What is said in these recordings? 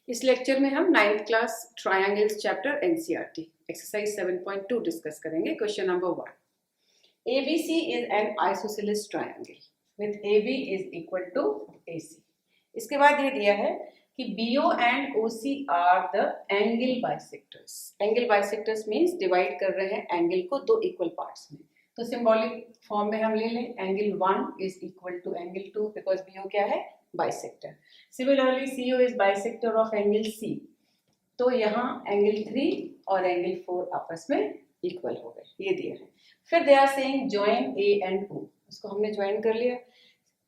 इस लेक्चर में हम 9th class triangles chapter NCERT exercise 7.2 discuss करेंगे। Question number 1, ABC is an isosceles triangle with AB is equal to AC। इसके बाद ये दिया है कि BO and OC are the angle bisectors. Angle bisectors means divide कर रहे हैं एंगल को दो इक्वल पार्ट्स में। तो सिंबॉलिक फॉर्म में हम ले लें angle 1 is equal to angle 2 because BO क्या है, bisector. Similarly CO is bisector of angle C। तो यहाँ एंगल 3 और एंगल 4 आपस में इक्वल हो गए, ये दिया है। फिर they are saying join A and O, इसको हमने ज्वाइन कर लिया।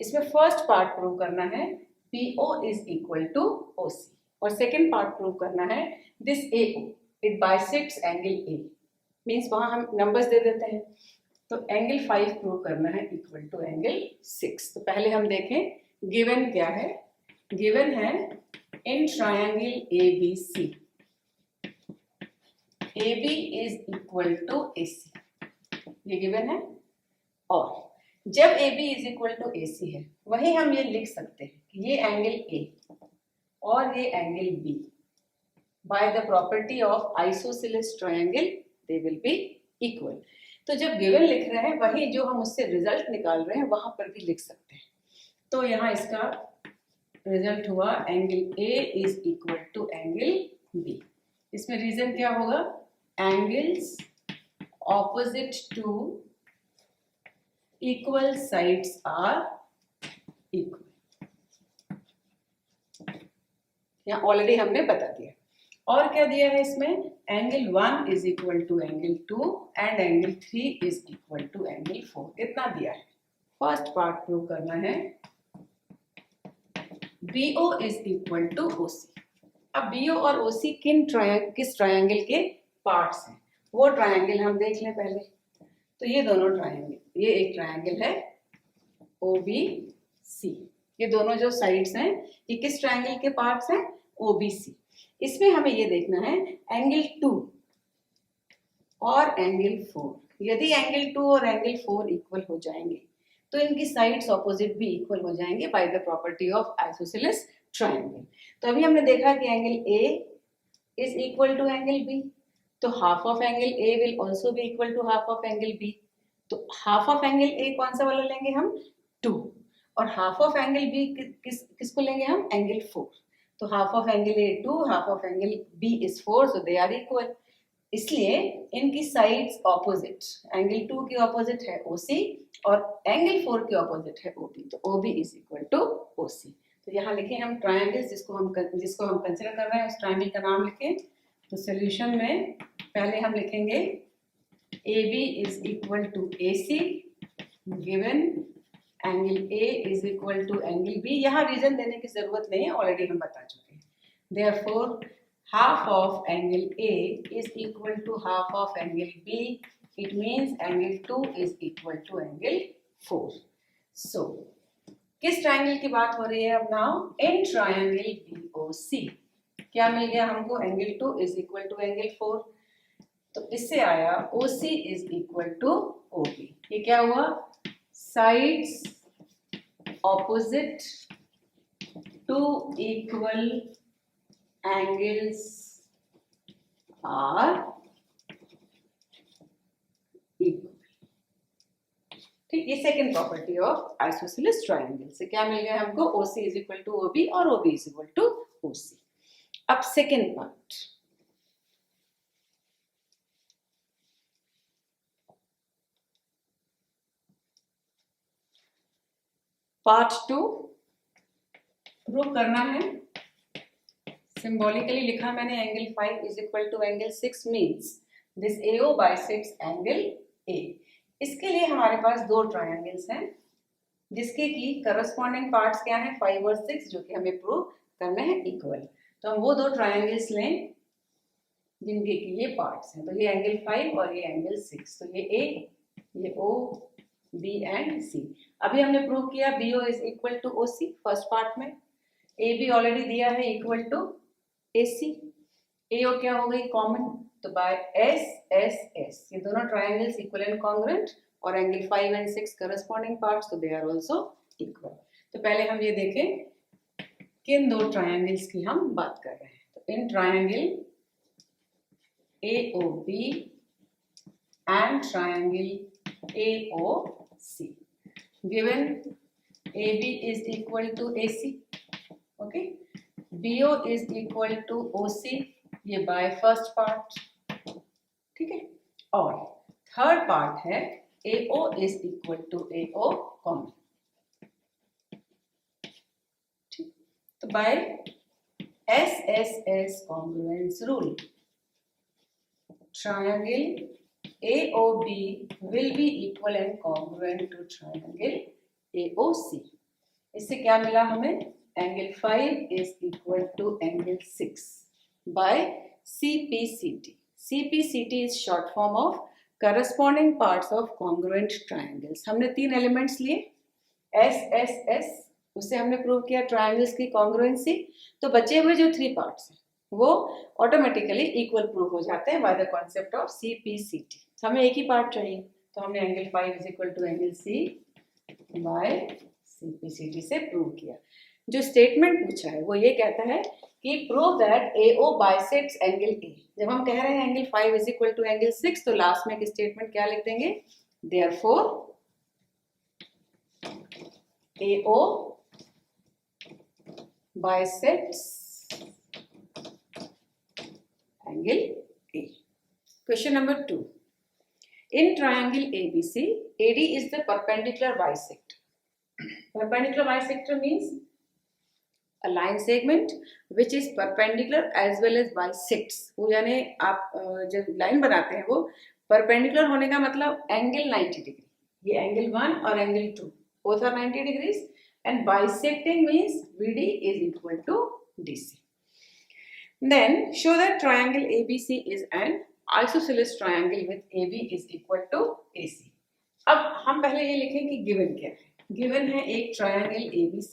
इसमें फर्स्ट पार्ट प्रूव करना है PO is equal to OC और सेकेंड पार्ट प्रूव करना है this AO it bisects angle A, means वहां हम नंबर्स दे देते हैं। तो एंगल 5 प्रूव करना है इक्वल टू एंगल 6। तो पहले हम देखें गिवन क्या है। गिवन है in triangle ABC AB is equal to AC, ये गिवन है। और जब AB is equal to AC है वही हम ये लिख सकते हैं कि ये एंगल A और ये angle B bye the property of isosceles triangle they will be equal. तो जब गिवन लिख रहे हैं वही जो हम उससे रिजल्ट निकाल रहे हैं वहां पर भी लिख सकते हैं। तो यहाँ इसका रिजल्ट हुआ angle A is equal to angle B। इसमें रीजन क्या होगा, angles opposite to equal sides are equal. यहाँ ऑलरेडी हमने बता दिया। और क्या दिया है इसमें, angle 1 is equal to angle 2 and angle 3 is equal to angle 4, इतना दिया है। फर्स्ट पार्ट प्रूव करना है BO is equal to OC। अब BO और OC किस ट्रायंगल के पार्ट्स हैं वो ट्रायंगल हम देख लें पहले। तो ये दोनों ट्रायंगल, ये एक ट्रायंगल है OBC, ये दोनों जो साइड्स हैं ये किस ट्रायंगल के पार्ट्स हैं, OBC। इसमें हमें ये देखना है एंगल 2 और एंगल 4। यदि एंगल 2 और एंगल 4 इक्वल हो जाएंगे तो इनकी साइड्स ऑपोजिट भी इक्वल हो जाएंगे by the property of isosceles triangle. तो अभी हमने देखा कि angle A is equal to angle B, तो half of angle A will also be equal to half of angle B। तो हाफ ऑफ एंगल A कौन सा वाला लेंगे हम, 2, और हाफ ऑफ एंगल B किसको लेंगे हम, एंगल 4। तो half of angle A 2, half of angle B is 4, so they are equal. इसलिए इनकी साइड्स ऑपोजिट, एंगल 2 की ऑपोजिट है OC और एंगल 4 की ऑपोजिट है OB, तो OB is equal to OC। तो यहाँ लिखें हम ट्रायंगल्स जिसको हम कंसिडर कर रहे हैं उस ट्रायंगल का नाम लिखें। तो सॉल्यूशन में पहले हम लिखेंगे AB is equal to AC given angle A is equal to angle B। यहाँ रीजन देने की जरूरत नहीं है, ऑलरेडी हम बता चुके हैं। Therefore half of angle A is equal to half of angle B. It means angle 2 is equal to angle 4. So, किस ट्रायंगल की बात हो रही है अब नाउ, इन ट्रायंगल BOC क्या मिल गया हमको, angle 2 is equal to angle 4। तो इससे आया OC is equal to OB। ये क्या हुआ, sides opposite to equal angles are equal। ठीक, ये second property of isosceles triangle से क्या मिल गया हमको, OC is equal to OB और OB is equal to OC। अब सेकेंड पार्ट 2 प्रूव करना है। सिंबॉलिकली लिखा मैंने angle 5 is equal to angle 6 means this AO bisects angle A। इसके लिए हमारे पास दो ट्रायंगल्स हैं जिसके की करस्पॉन्डिंग पार्ट्स क्या हैं, 5 और 6, जो कि हमें प्रूव करना है इक्वल। तो हम वो दो ट्रायंगल्स लें जिनके की ये पार्ट्स हैं। तो ये एंगल 5 और ये एंगल 6। तो ये A, ये O, B एंड C। अभी हमने प्रूव किया BO is equal to OC first part में। AB ऑलरेडी दिया है इक्वल टू AC। AO क्या हो गई, कॉमन, तो बाय S ये दोनों ट्रायंगल्स इक्वल एंड कॉन्ग्रुएंट और एंगल 5 एंड 6 करस्पॉन्डिंग पार्ट्स, तो दे आर आल्सो इक्वल। तो पहले हम ये देखें किन दो ट्रायंगल्स की हम बात कर रहे हैं? तो in triangle AOB and triangle AOC. Given AB is equal to AC, okay? BO is equal to OC, ये by first part, ठीक है? और थर्ड पार्ट है AO is equal to AO common, ठीक? तो by SSS congruence rule, triangle AOB will be equal and congruent to triangle AOC. इससे क्या मिला हमें? Angle 5 is equal to angle 6 by CPCT. CPCT is short form of corresponding parts of congruent triangles. हमने 3 elements लिए, SSS, उससे हमने prove किया triangles की कॉन्ग्रुएंसी। तो बचे हुए जो 3 पार्ट्स हैं वो ऑटोमेटिकली इक्वल प्रूव हो जाते हैं by the concept of CPCT। हमें एक ही पार्ट चाहिए, तो हमने angle 5 is equal to angle C by CPCT से प्रूव किया। जो स्टेटमेंट पूछा है वो ये कहता है कि prove that AO bisects angle A। जब हम कह रहे हैं angle 5 is equal to angle 6, तो लास्ट में एक स्टेटमेंट क्या लिख देंगे? Therefore AO bisects angle A. Question number 2. In triangle ABC, AD is the perpendicular bisector. Perpendicular bisector means a line segment which is perpendicular as well as bisects. वो यानी आप जब लाइन बनाते हैं वो perpendicular होने का मतलब एंगल 90 डिग्री, ये एंगल 1 और angle 2 both are 90 degrees, and bisecting means BD is equal to DC. Then show that triangle ABC is an isosceles triangle with AB is equal to AC. अब हम पहले ये लिखें कि गिवन क्या है। गिवन है एक ट्रायंगल ABC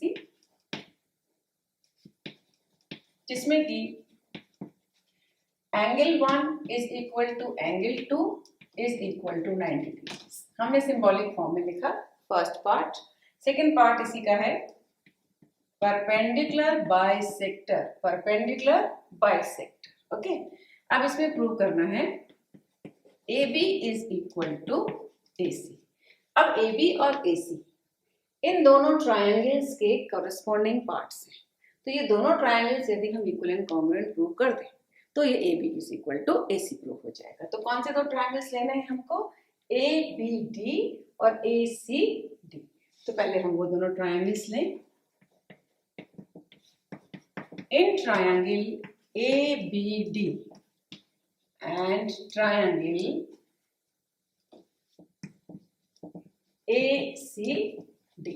जिसमें कि angle 1 is equal to angle 2 is equal to 90 degree. हमने सिंबॉलिक फॉर्म में लिखा फर्स्ट पार्ट। सेकेंड पार्ट इसी का है perpendicular bisector, perpendicular bisector, okay. अब इसमें प्रूव करना है AB is equal to AC। अब AB और AC इन दोनों ट्रायंगल्स के कॉरेस्पॉन्डिंग पार्ट्स हैं, तो ये दोनों ट्रायंगल्स यदि हम इक्वल एंड कॉन्ग्रुएंट प्रूव कर दें तो ये AB is equal to AC prove हो जाएगा। तो कौन से दो ट्रायंगल्स लेने हैं हमको? ABD और ACD। तो पहले हम वो दोनों ट्रायंगल्स लें। In triangle ABD and triangle ACD।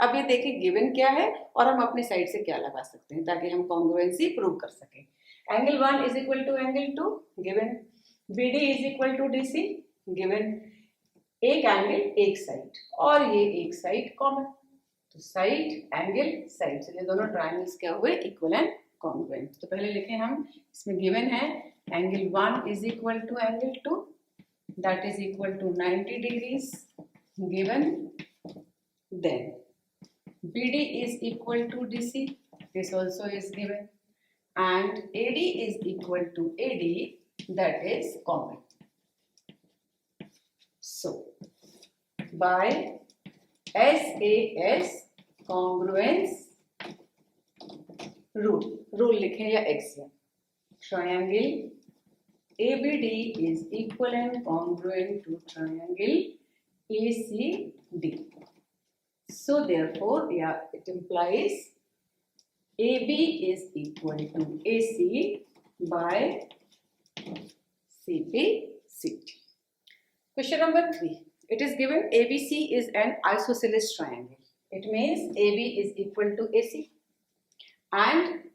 अब ये देखिए गिवन क्या है और हम अपनी साइड से क्या लगा सकते हैं ताकि हम कॉन्ग्रुएंसी प्रूव कर सकें। Angle 1 is equal to angle 2 given, BD is equal to DC given, एक एंगल एक साइड और ये एक साइड कॉमन, तो साइड एंगल साइड से ये दोनों ट्रायंगल्स क्या हुए? Equal and congruent. तो पहले लिखें हम, इसमें गिवन है angle 1 is equal to angle 2 that is equal to 90 degrees given, then BD is equal to DC, this also is given, and AD is equal to AD, that is common. So by SAS congruence rule लिखें या axiom, triangle ABD is equal and congruent to triangle ACD. So therefore, yeah, it implies AB is equal to AC by CPCT. Question number 3. It is given ABC is an isosceles triangle. It means AB is equal to AC and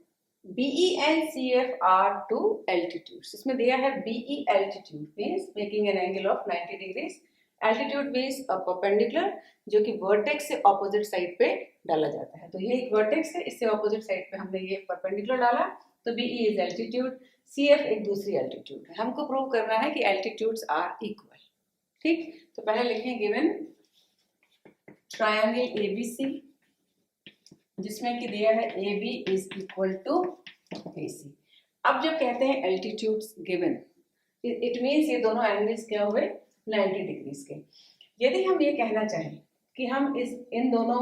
BE and CF are two altitudes. इसमें दिया है BE altitude means making an angle of 90 degrees. Altitude means perpendicular जो कि vertex से opposite side पे डाला जाता है। तो ये एक वर्टेक्स है, इससे ऑपोजिट साइड पे हमने ये परपेंडिकुलर डाला, तो BE इज एल्टीट्यूड, CF एक दूसरी एल्टीट्यूड है। हमको प्रूव करना है कि एल्टीट्यूड्स आर इक्वल, ठीक। तो पहले लिखें गिवन ट्रायंगल ABC जिसमें कि दिया है AB is equal to AC। अब जब कहते हैं एल्टीट्यूड्स गिवन, इट मीन्स ये दोनों एंगल्स क्या हुए 90 डिग्रीज के। यदि हम ये कहना चाहें कि हम इन दोनों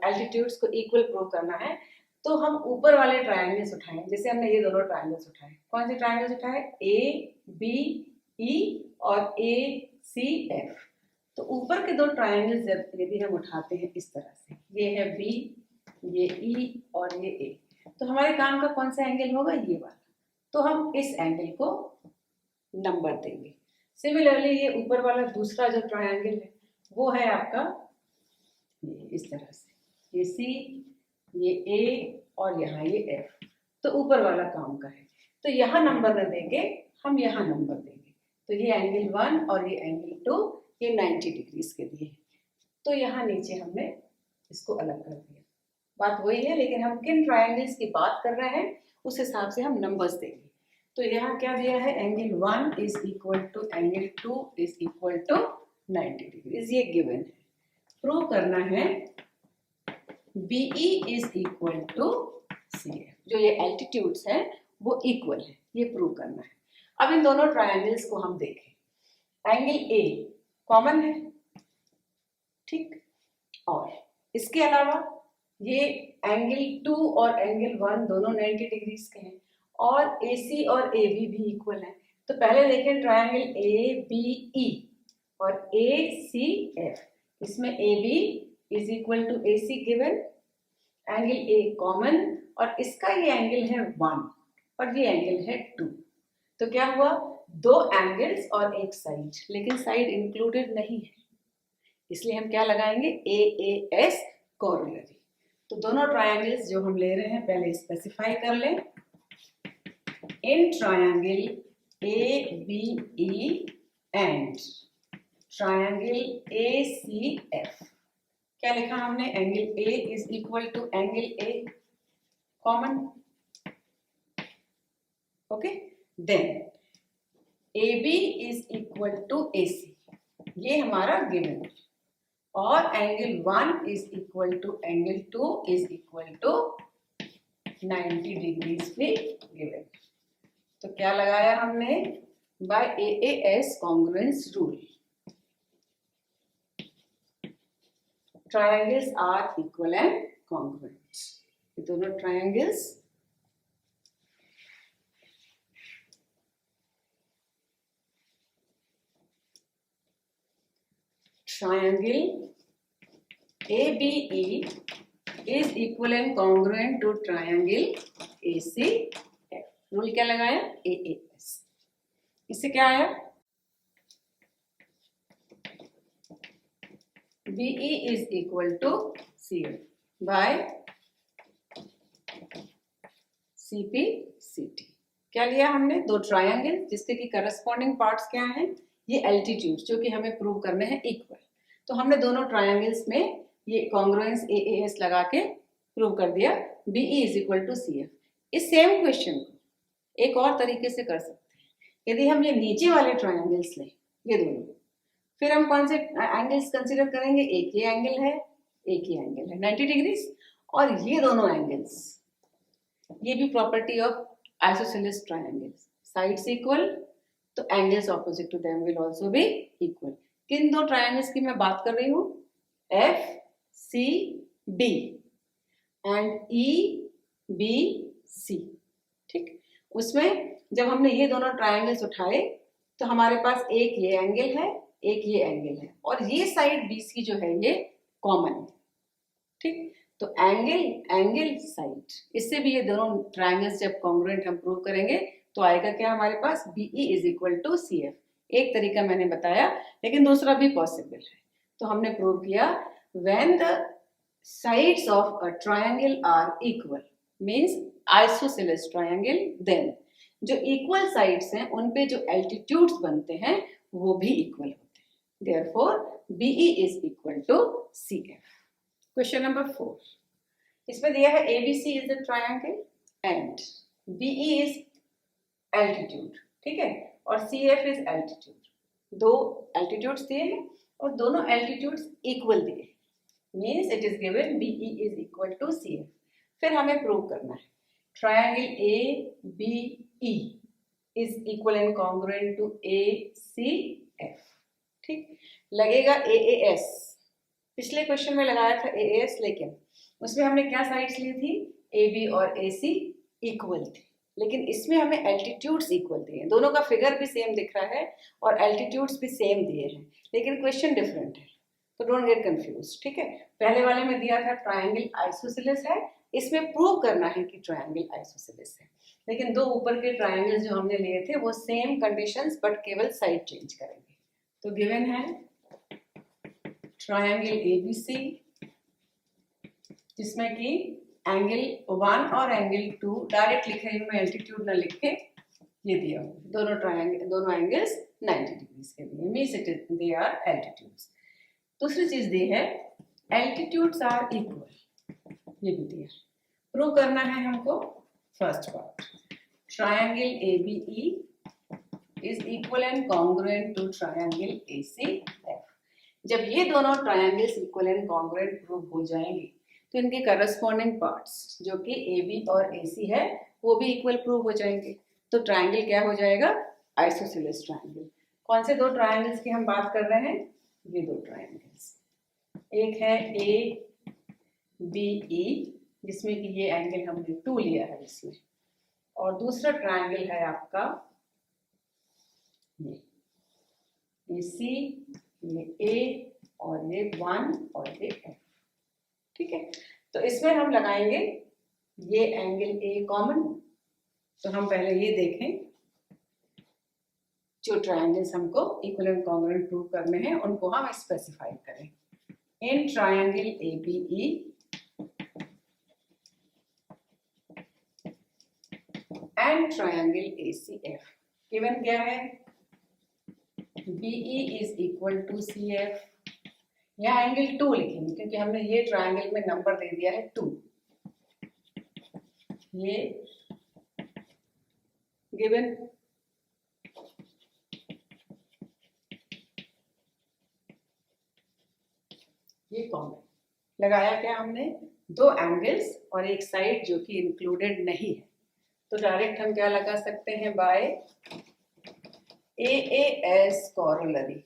एल्टीट्यूड्स को इक्वल प्रूव करना है, तो हम ऊपर वाले ट्रायंगल्स उठाएं। जैसे हमने ये दोनों ट्रायंगल्स उठाए, कौन से ट्रायंगल्स उठाए, ABE और ACF। तो ऊपर के दो ट्रायंगल्स यदि हम उठाते हैं इस तरह से, ये है B, ये E और ये A, तो हमारे काम का कौन सा एंगल होगा, ये वाला। तो हम इस एंगल को नंबर देंगे। सिमिलरली ये ऊपर वाला दूसरा जो ट्रायंगल है वो है आपका ये इस तरह से, ये C, ये A और यहाँ ये F। तो ऊपर वाला काम का है, तो यहाँ नंबर न देंगे, हम यहाँ नंबर देंगे। तो ये एंगल 1 और ये एंगल 2 ये 90 डिग्रीज के दिए। तो यहाँ नीचे हमने इसको अलग कर दिया। बात वही है, लेकिन हम किन ट्रायंगल्स की बात कर रहे हैं उस हिसाब से हम नंबर्स देंगे। तो यहाँ क्या दिया है, angle 1 is equal to angle 2 is equal to 90 degrees, ये गिवन है। प्रूव करना है BE is equal to CF, जो ये एल्टीट्यूड्स है वो इक्वल है, ये प्रूव करना है। अब इन दोनों ट्रायंगल्स को हम देखें, एंगल A कॉमन है, ठीक, और इसके अलावा ये एंगल 2 और एंगल 1 दोनों 90 डिग्रीज के हैं, और AC और AB भी इक्वल है। तो पहले देखें ट्रायंगल ABE और ACF, इसमें AB is equal to AC given, angle A common, और इसका ये एंगल है 1 और ये एंगल है 2। तो क्या हुआ, दो एंगल्स और एक साइड, लेकिन साइड इंक्लूडेड नहीं है, इसलिए हम क्या लगाएंगे, AAS कोरोलरी। तो दोनों ट्रायंगल्स जो हम ले रहे हैं पहले स्पेसिफाई कर लें। In triangle ABE and triangle ACF, क्या लिखा हमने, angle A is equal to angle A common, okay. Then AB is equal to AC, ये हमारा गिवन, और angle 1 is equal to angle 2 is equal to 90 degrees भी given. तो क्या लगाया हमने, by AAS congruence rule, triangles are equal and congruent. ये दोनों triangles triangle ABE is equal and congruent to triangle ACF। Rule क्या लगाया, AAS। इससे क्या आया, BE is equal to CF by CP/CT। क्या लिया हमने, दो ट्रायंगल जिसके की करस्पॉन्डिंग पार्ट्स क्या हैं, ये एल्टीट्यूड जो कि हमें प्रूव करने हैं इक्वल। तो हमने दोनों ट्रायंगल्स में ये कॉन्ग्रुएंस AAS लगा के प्रूव कर दिया, BE is equal to CF। इस सेम क्वेश्चन को एक और तरीके से कर सकते हैं। यदि हम ये नीचे वाले ट्रायंगल्स लें, ये दोनों, फिर हम कौन से एंगल्स कंसीडर करेंगे, एक ये एंगल है, एक ही एंगल है 90 डिग्रीज, और ये दोनों एंगल्स, ये भी property of isosceles triangles, sides equal, तो angles opposite to them will also be equal. किन दो ट्रायंगल्स की मैं बात कर रही हूँ, FCB एंड EBC, ठीक। उसमें जब हमने ये दोनों ट्रायंगल्स उठाए तो हमारे पास एक ये एंगल है, एक ये एंगल है, और ये साइड BC जो है ये कॉमन है, ठीक। तो एंगल साइड, इससे भी ये दोनों ट्रायंगल्स जब कॉन्ग्रुएंट हम प्रूव करेंगे तो आएगा क्या हमारे पास, BE is equal to CF। एक तरीका मैंने बताया, लेकिन दूसरा भी पॉसिबल है। तो हमने प्रूव किया, when the sides of a triangle are equal means isosceles triangle, then जो इक्वल साइड्स हैं उन पे जो एल्टीट्यूड्स बनते हैं वो भी इक्वल होते हैं। Therefore BE is equal to CF। Question number 4, इसमें दिया है ABC is the triangle and BE is altitude, ठीक है, और CF इज एल्टीट्यूड। दो एल्टीट्यूड्स दिए हैं और दोनों एल्टीट्यूड्स इक्वल दिए। Means it is given BE is equal to CF। फिर हमें प्रूव करना है triangle ABE is equal and congruent to ACF। ठीक, लगेगा AAS, पिछले क्वेश्चन में लगाया था AAS, लेकिन उसमें हमने क्या साइड्स ली थी, AB और AC इक्वल थी, लेकिन इसमें हमें एल्टीट्यूड्स इक्वल दिए, दोनों का फिगर भी सेम दिख रहा है और एल्टीट्यूड्स भी सेम दिए हैं, लेकिन क्वेश्चन डिफरेंट है, तो डोंट गेट कंफ्यूज। ठीक है, पहले वाले में दिया था ट्रायंगल आइसोसेलेस है, इसमें प्रूव करना है कि ट्रायंगल आइसोसेलेस है, लेकिन दो ऊपर के ट्रायंगल्स जो हमने लिए थे वो सेम कंडीशंस बट केवल साइड चेंज करेंगे। तो गिवन है ट्रायंगल ABC जिसमें कि एंगल 1 और एंगल 2 डायरेक्ट लिख रही हूँ मैं, एल्टीट्यूड ना लिख के, ये दिया दोनों ट्रायंगल, दोनों एंगल्स 90 डिग्रीज के लिए, means it is they are altitudes. दूसरी चीज दी है एल्टीट्यूड्स आर इक्वल, ये भी दिया, प्रूव करना है हमको। First part triangle ABE is equal and congruent to triangle ACF। जब ये दोनों triangles equal and congruent prove हो जाएंगे तो इनके करस्पॉन्डिंग पार्ट्स जो कि AB और AC है वो भी इक्वल प्रूव हो जाएंगे, तो ट्रायंगल क्या हो जाएगा, आइसोसेलेस ट्रायंगल। कौन से दो ट्रायंगल्स की हम बात कर रहे हैं, ये दो ट्रायंगल्स, एक है ABE जिसमें कि ये एंगल हमने 2 लिया है इसमें, और दूसरा ट्रायंगल है आपका ये AC, ये A और ये 1 और ये F। ठीक है, तो इसमें हम लगाएंगे ये एंगल A कॉमन, तो हम पहले ये देखें जो ट्रायंगल्स हमको इक्वल एंड कॉन्ग्रुएंट प्रूव करने हैं उनको हम स्पेसिफाई करें। In triangle ABE and triangle ACF given क्या है, BE is equal to CF, यहाँ एंगल 2 लिखेंगे क्योंकि हमने ये ट्रायंगल में नंबर दे दिया है 2, ये गिवन, ये कॉमन लगाया क्या हमने, दो एंगल्स और एक साइड जो कि इंक्लूडेड नहीं है, तो डायरेक्ट हम क्या लगा सकते हैं, बाय AAS कॉरोलरी।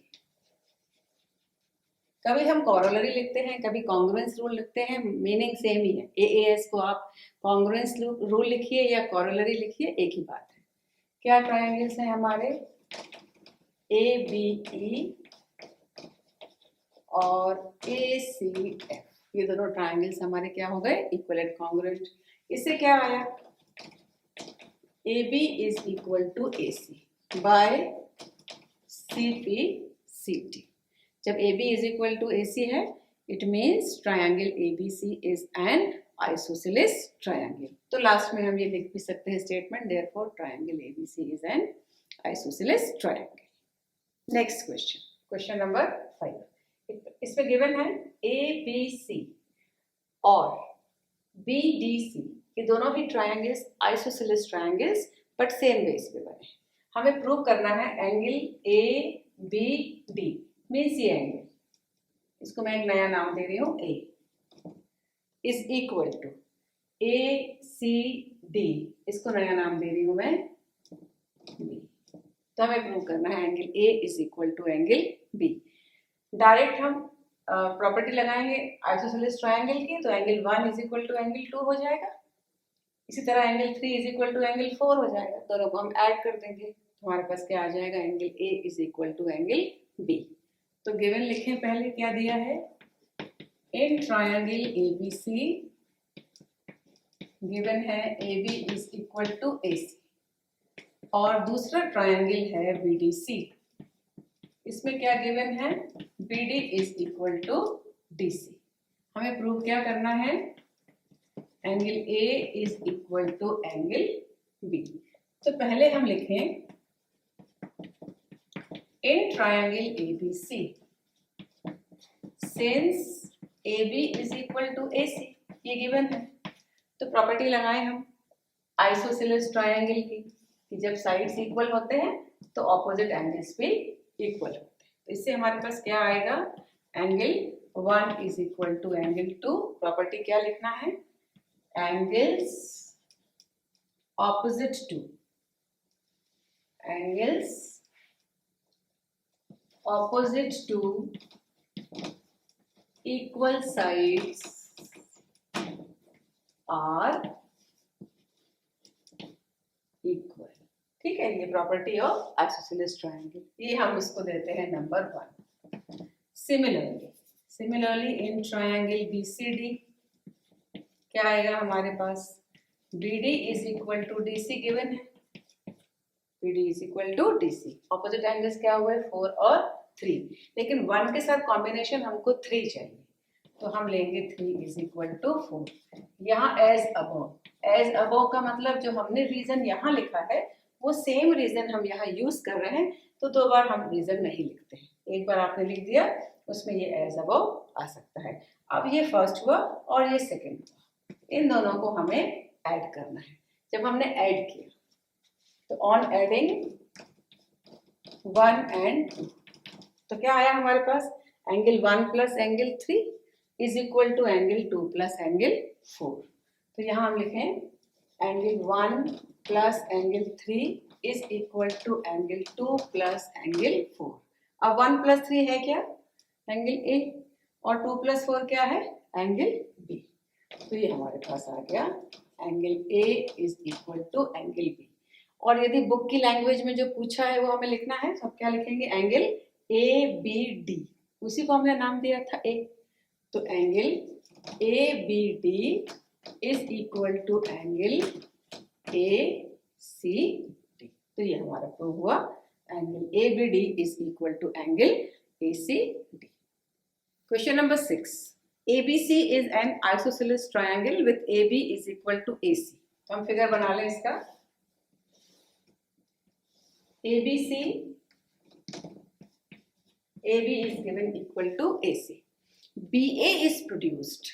कभी हम कॉरोलरी लिखते हैं, कभी कॉन्ग्रुएंस रूल लिखते हैं, मीनिंग सेम ही है। AAS को आप कॉन्ग्रुएंस रूल लिखिए या कॉरोलरी लिखिए, एक ही बात है। क्या ट्रायंगल्स हैं हमारे, ABE और ACF, ये दोनों ट्रायंगल्स हमारे क्या हो गए, इक्वल एंड कॉन्ग्रुएंट। इससे क्या आया, AB is equal to AC by CP/CT। जब AB is equal to AC है, it means triangle ABC is an isosceles triangle. तो लास्ट में हम ये लिख भी सकते हैं statement, therefore triangle ABC is an isosceles triangle. Next question, question number 5, इसमें गिवन है ABC और BDC, ये दोनों ही triangles isosceles triangles but same base पे बने। हमें प्रूव करना है एंगल ABD, मीन्स ये एंगल, इसको मैं एक नया नाम दे रही हूँ A, is equal to ACD, इसको नया नाम दे रही हूँ मैं B। तो हमें प्रूव करना है angle A is equal to angle B। Direct हम प्रॉपर्टी लगाएंगे आइसोसेलेस ट्रायंगल की, तो angle 1 is equal to angle 2 हो जाएगा, इसी तरह angle 3 is equal to angle 4 हो जाएगा, दोनों को हम ऐड कर देंगे, तो हमारे पास क्या आ जाएगा, angle A is equal to angle B। तो गिवन लिखें, पहले क्या दिया है, इन ट्रायंगल ABC गिवन है AB is equal to AC, और दूसरा ट्रायंगल है BDC, इसमें क्या गिवन है, BD is equal to DC। हमें प्रूव क्या करना है, angle A is equal to angle B। तो पहले हम लिखें in triangle ABC since AB is equal to AC, ये गिवन है, तो प्रॉपर्टी लगाएं हम आइसोसेलेस ट्रायंगल की कि जब साइड्स इक्वल होते हैं तो ऑपोजिट एंगल्स भी इक्वल होते हैं। तो इससे हमारे पास क्या आएगा, angle 1 is equal to angle 2। Property क्या लिखना है? Angles opposite to, angles opposite to equal sides are equal. ठीक है, ये प्रॉपर्टी ऑफ आइसोसेलेस ट्रायंगल, ये हम इसको देते हैं number 1। Similarly in triangle BCD क्या आएगा हमारे पास? BD is equal to DC given है, BD is equal to DC। Opposite angles क्या हुए? 4 और 3, लेकिन 1 के साथ कॉम्बिनेशन हमको 3 चाहिए, तो हम लेंगे 3 इज इक्वल टू 4। यहाँ एज अबव का मतलब जो हमने रीजन यहाँ लिखा है वो सेम रीजन हम यहाँ यूज कर रहे हैं, तो 2 बार हम रीजन नहीं लिखते हैं। एक बार आपने लिख दिया, उसमें ये एज अबव आ सकता है। अब ये फर्स्ट हुआ और ये सेकंड हुआ, इन दोनों को हमें ऐड करना है। जब हमने ऐड किया तो ऑन एडिंग 1 and 2 तो क्या आया हमारे पास? Angle 1 plus angle 3 is equal to angle 2 plus angle 4। तो यहाँ हम लिखें angle 1 plus angle 3 is equal to angle 2 plus angle 4। अब 1 प्लस 3 है क्या? एंगल A, और 2 प्लस 4 क्या है? Angle B। तो ये हमारे पास आ गया angle A is equal to angle B। और यदि बुक की लैंग्वेज में जो पूछा है वो हमें लिखना है, तो हम क्या लिखेंगे? एंगल ABD, उसी को हमने नाम दिया था A। तो angle ABD is equal to angle ACD। तो ये हमारा प्रूव हुआ, angle ABD is equal to angle ACD। Question number 6, ABC is an isosceles triangle with AB is equal to AC। तो हम फिगर बना लें इसका। AB is given equal to AC. BA is produced.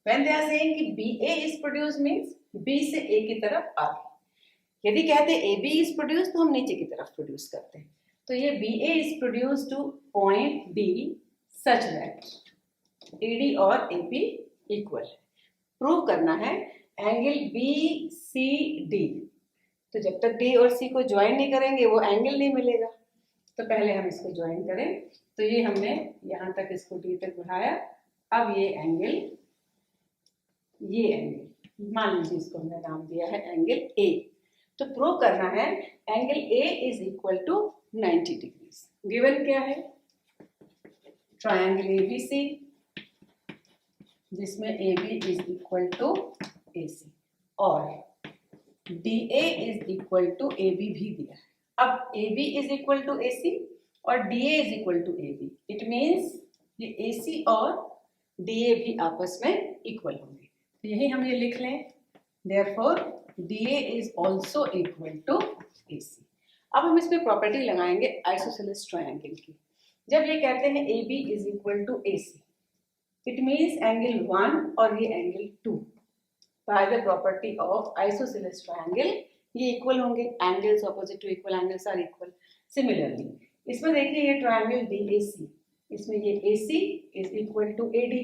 When they are saying कि BA is produced means B से A की तरफ आगे। यदि कहते हैं AB is produced तो हम नीचे की तरफ प्रोड्यूस करते हैं। तो ये BA is produced to point D such that AD और AP equal है। प्रूव करना है एंगल BCD। तो जब तक D और C को ज्वाइन नहीं करेंगे वो एंगल नहीं मिलेगा। तो पहले हम इसको ज्वाइन करें। तो ये हमने यहाँ तक इसको D तक बढ़ाया। अब ये एंगल मान लीजिए इसको हमने नाम दिया है एंगल A। तो प्रूव करना है angle A is equal to 90 degrees. Given क्या है? ट्रायंगल ABC जिसमें AB is equal to AC और DA is equal to AB भी दिया है। अब AB is equal to AC और DA is equal to AB, it means ये AC और DA भी आपस में इक्वल होंगे। तो यही हम ये लिख लें, therefore DA is also equal to AC। अब हम इस पे प्रॉपर्टी लगाएंगे आइसोसेलेस ट्रायंगल की। जब ये कहते हैं AB is equal to AC, it means angle 1 और ये angle 2 by the property of isosceles triangle ये इक्वल होंगे। Angles opposite to equal angles are equal. Similarly इसमें देखिए ये ट्रायंगल DAC, इसमें ये AC is equal to AD।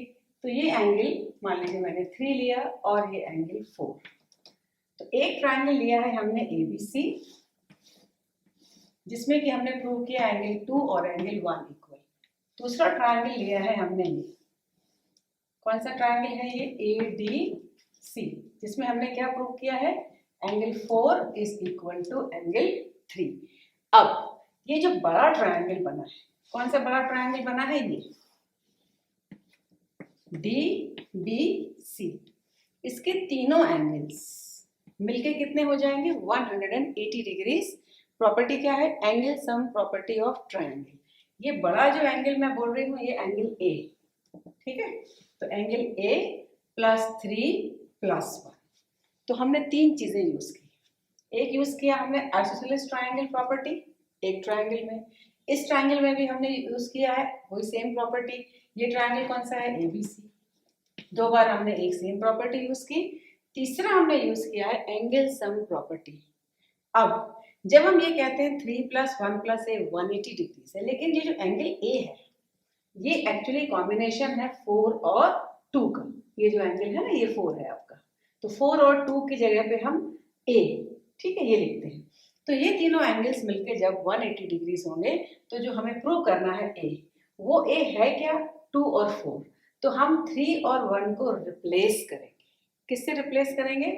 तो ये एंगल मान लीजिए मैंने 3 लिया और ये एंगल 4। तो एक ट्रायंगल लिया है हमने ABC जिसमें कि हमने प्रूव किया एंगल 2 और एंगल 1 इक्वल। दूसरा ट्रायंगल लिया है हमने ये, कौन सा ट्रायंगल है ये? ADC जिसमें हमने क्या प्रूव किया है? Angle 4 is equal to angle 3। अब ये जो बड़ा ट्रायंगल बना है, कौन सा बड़ा ट्रायंगल बना है? ये DBC। इसके तीनों एंगल्स मिलके कितने हो जाएंगे? 180 डिग्रीज। प्रॉपर्टी क्या है? Angle sum property of triangle. ये बड़ा जो एंगल मैं बोल रही हूँ ये एंगल A, ठीक है? तो एंगल A प्लस 3 प्लस 1। तो हमने 3 चीजें यूज की। एक यूज किया हमने आइसोसेलेस ट्रायंगल प्रॉपर्टी एक ट्रायंगल में, इस ट्रायंगल में भी हमने यूज किया है वही सेम प्रॉपर्टी। ये ट्रायंगल कौन सा है? ABC। 2 बार हमने एक सेम प्रॉपर्टी यूज की। तीसरा हमने यूज किया है एंगल सम प्रॉपर्टी। अब जब हम ये कहते हैं 3 + 1 + A 180 डिग्री है, लेकिन ये जो एंगल A है ये एक्चुअली कॉम्बिनेशन है 4 और 2 का। ये जो एंगल है ना, ये 4 है आपका, तो 4 और 2 की जगह पे हम ए, ठीक है, ये लिखते हैं। तो ये तीनों एंगल्स मिलके जब 180 डिग्रीज होंगे, तो जो हमें प्रूव करना है ए, वो ए है क्या, 2 और 4। तो हम 3 और 1 को रिप्लेस करेंगे। किससे रिप्लेस करेंगे?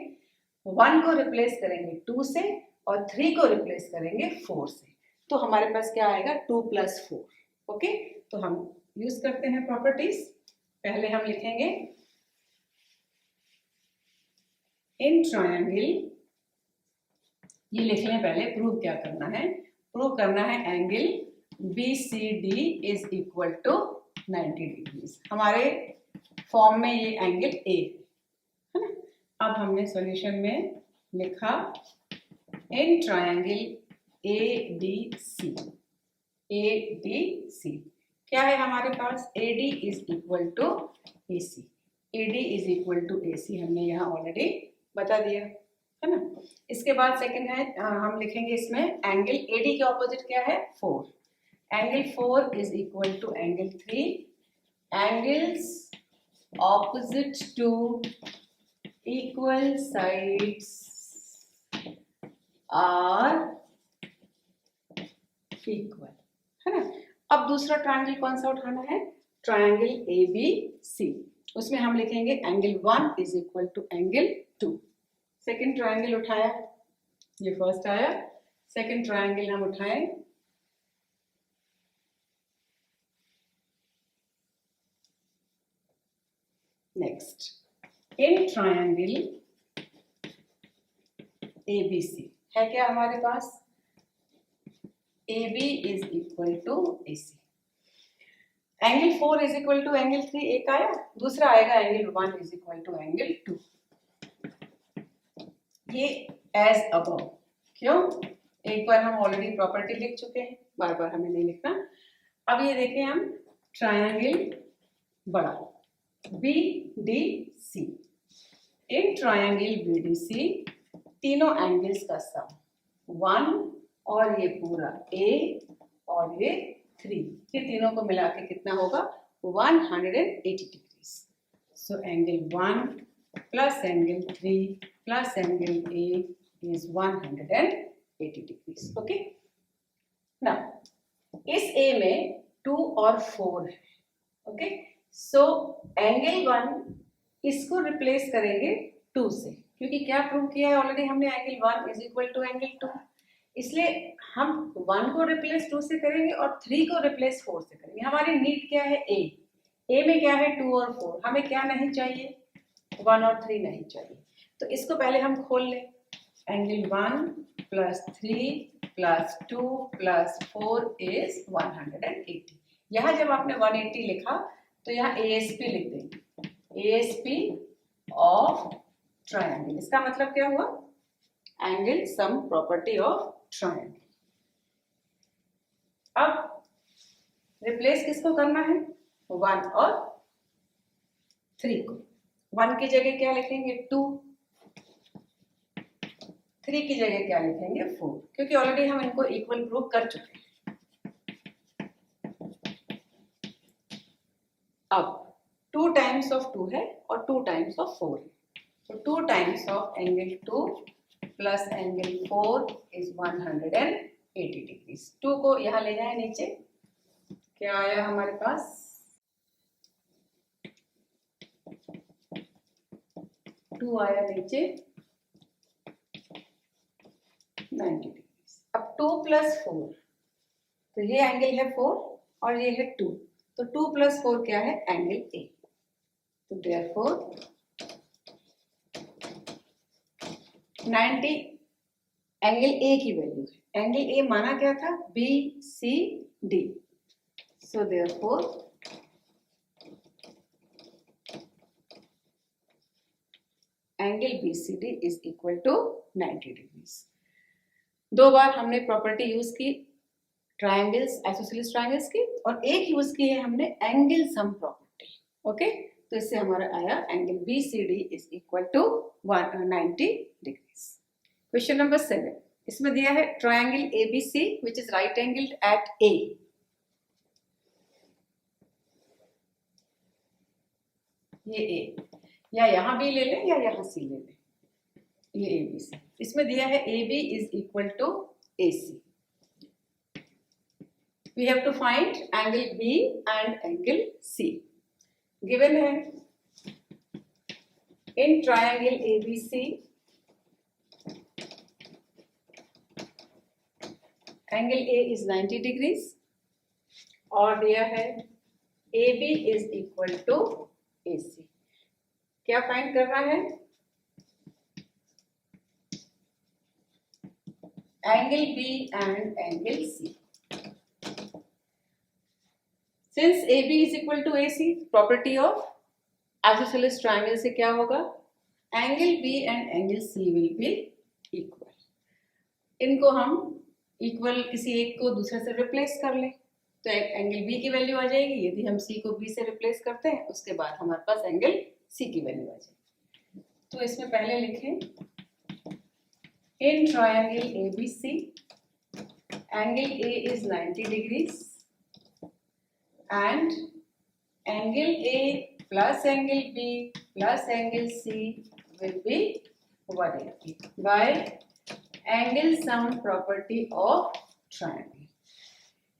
1 को रिप्लेस करेंगे 2 से और 3 को रिप्लेस करेंगे 4 से। तो हमारे पास क्या आएगा, 2 + 4। ओके, तो हम यूज करते हैं प्रॉपर्टीज। पहले हम लिखेंगे इन ट्रायंगल, ये लिख लें पहले, प्रूव क्या करना है, प्रूव करना है angle BCD is equal to 90 degrees. हमारे फॉर्म में ये एंगल ए है ना। अब हमने सॉल्यूशन में लिखा इन ट्रायंगल ADC, ADC क्या है हमारे पास, AD is equal to AC, AD is equal to AC हमने यहाँ ऑलरेडी बता दिया है ना। इसके बाद सेकंड है, हम लिखेंगे इसमें एंगल AD के ऑपोजिट क्या है, 4। Angle 4 is equal to angle 3। Angles opposite to equal sides are equal, है ना। अब दूसरा ट्रायंगल कौन सा उठाना है, ट्रायंगल ABC। उसमें हम लिखेंगे angle 1 is equal to angle 2। Second triangle उठाया, ये फर्स्ट आया, सेकंड ट्रायंगल हम उठाएं, नेक्स्ट इन ट्रायंगल ABC है क्या हमारे पास, AB is equal to AC। Angle 4 is equal to angle 3 एक आया, दूसरा आएगा angle 1 is equal to angle 2। ये एज अबव, क्यों, एक बार हम ऑलरेडी प्रॉपर्टी लिख चुके हैं, बार बार हमें नहीं लिखना। अब ये देखें हम ट्रायंगल बड़ा BDC। इन ट्रायंगल BDC तीनों एंगल्स का सम 1 और ये पूरा A और ये 3, ये तीनों को मिला के कितना होगा, 180 degrees. So angle 1 plus angle 3 plus angle A is 180 degrees. Okay, now इस A में 2 और 4 है। ओके, सो एंगल 1 इसको रिप्लेस करेंगे 2 से, क्योंकि क्या प्रूव किया है ऑलरेडी हमने, angle 1 is equal to angle 2, इसलिए हम 1 को रिप्लेस 2 से करेंगे और 3 को रिप्लेस 4 से करेंगे। हमारी नीड क्या है, ए में क्या है, 2 और 4, हमें क्या नहीं चाहिए, 1 और 3 नहीं चाहिए। तो इसको पहले हम खोल लें, angle 1 plus 3 plus 2 plus 4 is 180। यहाँ जब आपने 180 लिखा तो यहाँ ASP लिख देंगे, ASP ऑफ ट्रायंगल। इसका मतलब क्या हुआ, angle sum property of triangle. अब रिप्लेस किसको करना है, 1 और 3 को। 1 की जगह क्या लिखेंगे, 2, 3 की जगह क्या लिखेंगे, 4, क्योंकि ऑलरेडी हम इनको इक्वल प्रूव कर चुके हैं। अब 2 टाइम्स ऑफ 2 है और 2 टाइम्स ऑफ 4 है, तो 2 times of angle 2 plus angle 4 is 180 degrees. 2 को यहाँ ले जाए नीचे, क्या आया हमारे पास, 2 आया नीचे 90 डिग्रीज। अब 2 प्लस 4, तो ये एंगल है 4 और ये है 2, तो 2 प्लस 4 क्या है, एंगल A। तो देयरफॉर 90 एंगल A की वैल्यू है, एंगल A माना क्या था, BCD। So therefore angle BCD is equal to 90 degrees. 2 बार हमने प्रॉपर्टी यूज की ट्रायंगल्स, आइसोसेलेस ट्रायंगल्स की, और एक यूज की है हमने एंगल सम प्रॉपर्टी। ओके, तो इससे हमारा आया angle BCD is equal to 190 degrees. Question number 7, इसमें दिया है triangle ABC which is right angled at A। ये ए, या यहाँ बी ले लें या यहाँ सी ले लें, ये ए बी सी। इसमें दिया है A B is equal to A C. We have to find angle B and angle C. Given है in triangle A B C angle A is 90 degrees और दिया है A B is equal to A C. क्या find करना है? Angle B and angle C. Since A B is equal to A C, property of isosceles triangle से क्या होगा? Angle B and angle C will be equal. इनको हम equal किसी एक को दूसरे से रिप्लेस कर लें तो एक एंगल बी की वैल्यू आ जाएगी। यदि हम सी को बी से रिप्लेस करते हैं उसके बाद हमारे पास एंगल सी की वैल्यू आ जाएगी। तो इसमें पहले लिखें in triangle A B C angle A is 90 degrees and angle A plus angle B plus angle C will be 180 by angle sum property of triangle.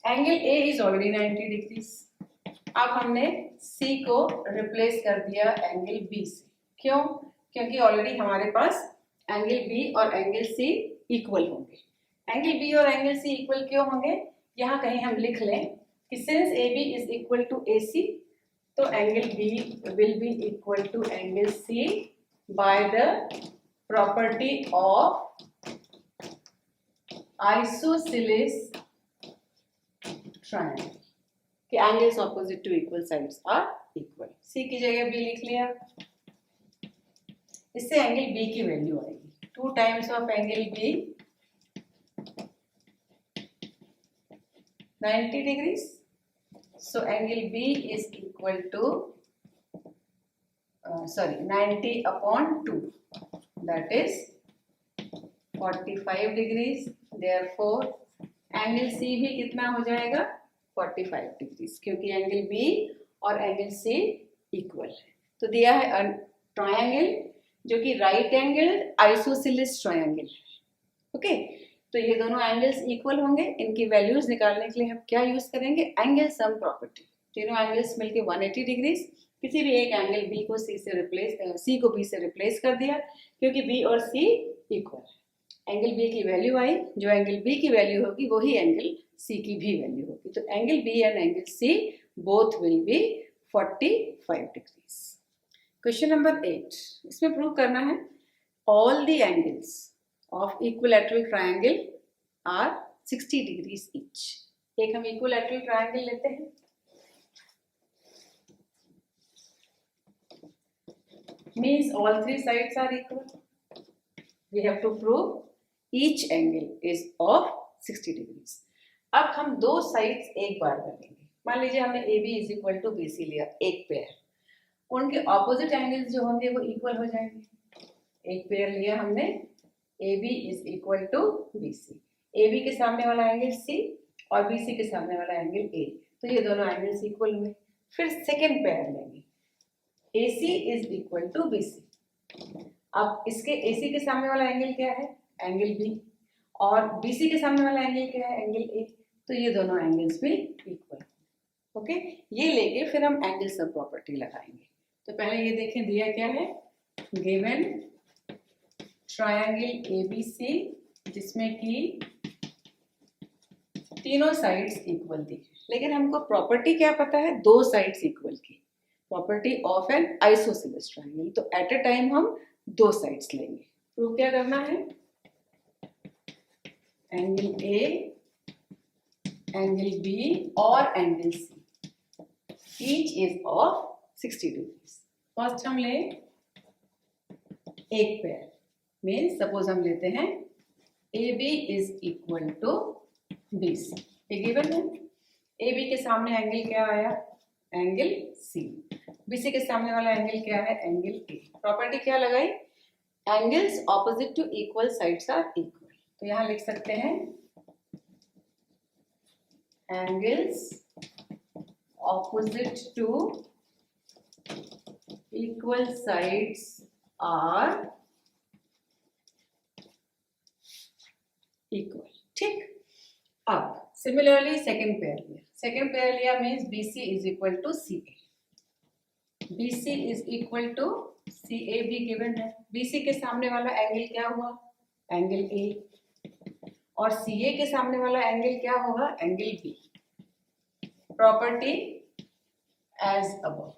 Angle A is already 90 degrees. अब हमने C को replace कर दिया angle B से। क्यों? क्योंकि already हमारे पास एंगल B और एंगल C इक्वल होंगे। एंगल B और एंगल C इक्वल क्यों होंगे? यहाँ कहीं हम लिख लें कि since AB is equal to AC, तो angle B will be equal to angle C by the property of isosceles triangle कि angles opposite to equal sides are equal। C की जगह B लिख लिया। इससे एंगल B की value आएगी 2 times of angle B 90 degrees. So angle B is equal to 90 upon 2, that is 45 degrees. Therefore angle C भी कितना हो जाएगा? 45 degrees, क्योंकि एंगल B और एंगल C इक्वल है। तो दिया है ट्रायंगल जो कि राइट एंगल आइसोसेलेस ट्रायंगल है। ओके, तो ये दोनों एंगल्स इक्वल होंगे। इनकी वैल्यूज निकालने के लिए हम क्या यूज करेंगे? Angle sum property. तीनों एंगल्स मिलके 180 डिग्रीज। किसी भी एक एंगल बी को सी से रिप्लेस, सी को बी से रिप्लेस कर दिया क्योंकि बी और सी इक्वल है। एंगल बी की वैल्यू आई, जो एंगल बी की वैल्यू होगी वही एंगल सी की भी वैल्यू होगी। तो angle B and angle C both will be 45 degrees. Question number 8, इसमें प्रूव करना है all the angles of equilateral triangle are 60 degrees each। एक हम equilateral triangle लेते हैं। Means all 3 sides are equal. We have to prove each angle is of 60 degrees। अब हम 2 sides एक बार करेंगे। मान लीजिए हमने AB is equal to BC लिया, एक पेयर। उनके opposite angles जो होंगे वो equal हो जाएंगे। एक पेयर लिया हमने AB is equal to BC। AB के सामने वाला एंगल C और BC के सामने वाला एंगल A, तो ये दोनों एंगल्स इक्वल हुए। फिर सेकेंड पेयर लेंगे, AC is equal to BC। अब इसके AC के सामने वाला एंगल क्या है? एंगल B, और BC के सामने वाला एंगल क्या है? एंगल A, तो ये दोनों एंगल्स भी इक्वल। ओके, ये लेके फिर हम एंगल सब प्रॉपर्टी लगाएंगे। तो पहले ये देखें दिया क्या है, गिवन ट्रायंगल ABC जिसमें कि तीनों साइड्स इक्वल थी, लेकिन हमको प्रॉपर्टी क्या पता है? 2 साइड्स इक्वल की, property of N isosceles triangle. तो एट अ टाइम हम 2 साइड्स लेंगे। प्रूव क्या करना है? एंगल A, एंगल B और angle C each is of 60 degrees. First हम ले एक पेयर, मीन्स सपोज हम लेते हैं AB is equal to BC। ये गिवन है। AB के सामने एंगल क्या आया? Angle C। BC के सामने वाला एंगल क्या है? Angle A। प्रॉपर्टी क्या लगाई? Angles opposite to equal sides are equal. तो यहां लिख सकते हैं angles opposite to equal sides are equal. ठीक, अब सिमिलरली सेकेंड पेयर लिया means BC is equal to CA. BC is equal to CA भी गिवन है. BC के सामने वाला एंगल क्या हुआ? Angle A. और CA के सामने वाला एंगल क्या होगा? Angle B. Property as above,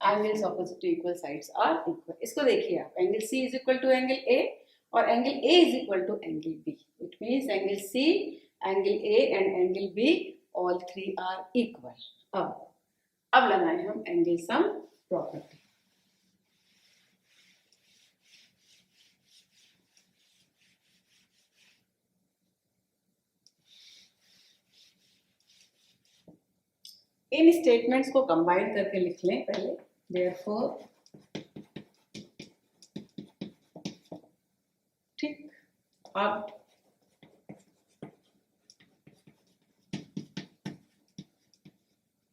angles opposite to equal sides are equal. इसको देखिए आप, angle C is equal to angle A और angle A is equal to angle B. It means angle C, angle A and angle B all three are equal. अब लगाए हम angle sum property. इन statements को combine करके लिख लें पहले. देयरफॉर, ठीक, अब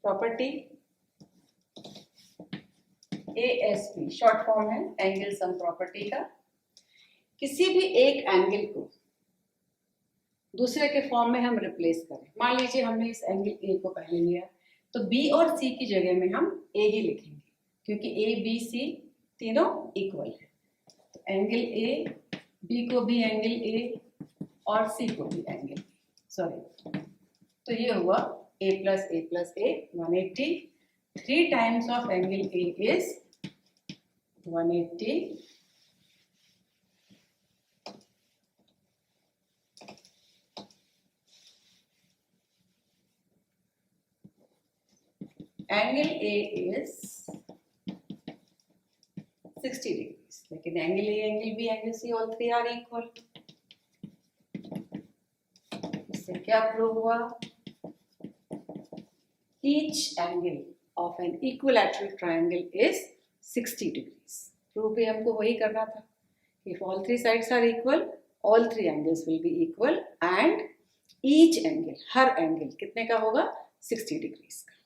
प्रॉपर्टी ASP शॉर्ट फॉर्म है एंगल सम प्रॉपर्टी का. किसी भी एक एंगल को दूसरे के फॉर्म में हम रिप्लेस करें. मान लीजिए हमने इस एंगल A को पहले लिया, तो B और C की जगह में हम A ही लिखेंगे क्योंकि A, B, C तीनों इक्वल है. तो एंगल A, B को भी एंगल A और C को भी एंगल A. सॉरी, तो ये हुआ A plus A plus A 180. 3 times of angle A is 180. Angle A is 60 degrees. लेकिन angle A, angle B, angle C all three are equal. इससे क्या प्रूव हुआ? Each angle of an equilateral triangle is 60 degrees. Prove भी हमको वही करना था. If all three sides are equal, all three angles will be equal and each angle, her angle कितने का होगा? 60 degrees का.